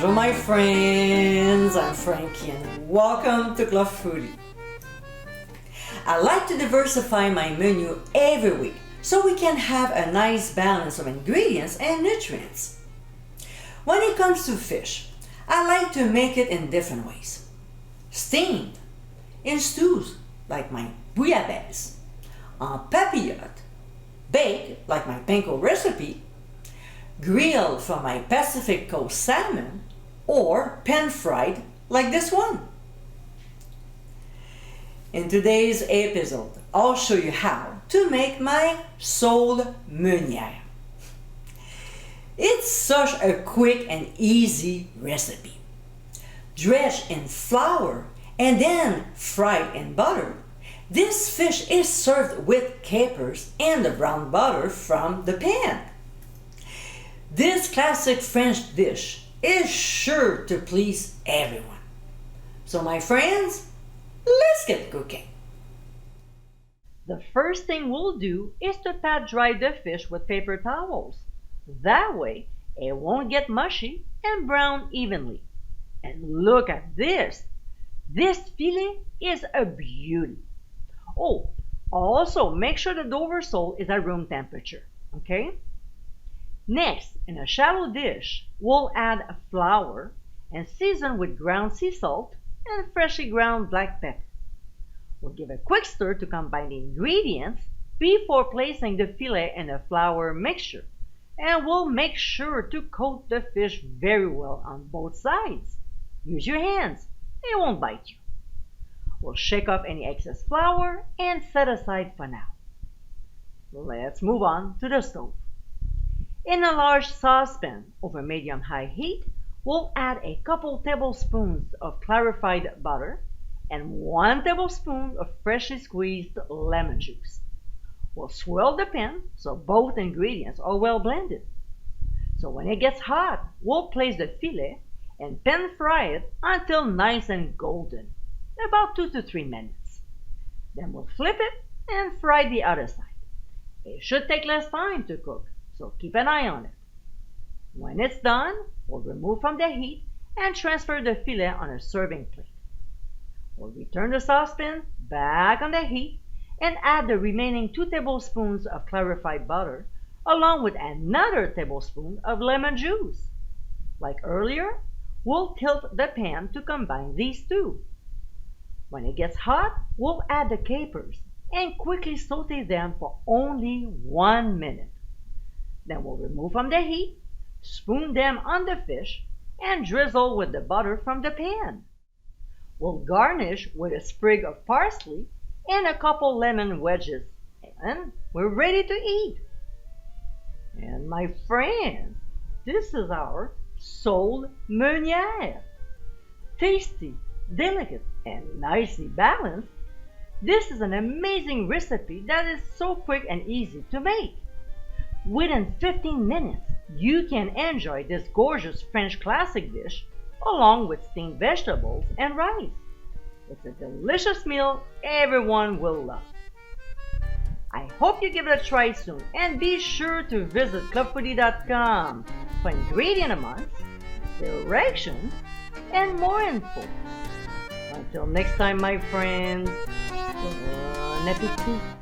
Bonjour my friends, I'm Frankie and welcome to Club Foodie. I like to diversify my menu every week so we can have a nice balance of ingredients and nutrients. When it comes to fish, I like to make it in different ways. Steamed, in stews like my bouillabaisse, en papillote, baked like my panko recipe, grilled for my Pacific Coast salmon, or pan-fried like this one. In today's episode, I'll show you how to make my Sole Meunière. It's such a quick and easy recipe. Dredged in flour and then fried in butter, this fish is served with capers and the brown butter from the pan. This classic French dish is sure to please everyone. So my friends, let's get cooking. The first thing we'll do is to pat dry the fish with paper towels. That way it won't get mushy and brown evenly. And look at this! This filet is a beauty. Oh, also make sure the Dover sole is at room temperature, okay? Next, in a shallow dish, we'll add flour and season with ground sea salt and freshly ground black pepper. We'll give a quick stir to combine the ingredients before placing the filet in the flour mixture. And we'll make sure to coat the fish very well on both sides. Use your hands, it won't bite you. We'll shake off any excess flour and set aside for now. Let's move on to the stove. In a large saucepan over medium-high heat, we'll add a couple tablespoons of clarified butter and 1 tablespoon of freshly squeezed lemon juice. We'll swirl the pan so both ingredients are well blended. So when it gets hot, we'll place the filet and pan fry it until nice and golden, about 2 to 3 minutes. Then we'll flip it and fry the other side. It should take less time to cook, so keep an eye on it. When it's done, we'll remove from the heat and transfer the filet on a serving plate. We'll return the saucepan back on the heat and add the remaining 2 tablespoons of clarified butter along with another tablespoon of lemon juice. Like earlier, we'll tilt the pan to combine these two. When it gets hot, we'll add the capers and quickly saute them for only 1 minute. Then we'll remove from the heat, spoon them on the fish, and drizzle with the butter from the pan. We'll garnish with a sprig of parsley and a couple lemon wedges, and we're ready to eat. And my friends, this is our Sole Meunière. Tasty, delicate, and nicely balanced, this is an amazing recipe that is so quick and easy to make. Within 15 minutes, you can enjoy this gorgeous French classic dish along with steamed vegetables and rice. It's a delicious meal everyone will love. I hope you give it a try soon and be sure to visit clubfoodie.com for ingredient amounts, directions, and more info. Until next time, my friends, bon appétit!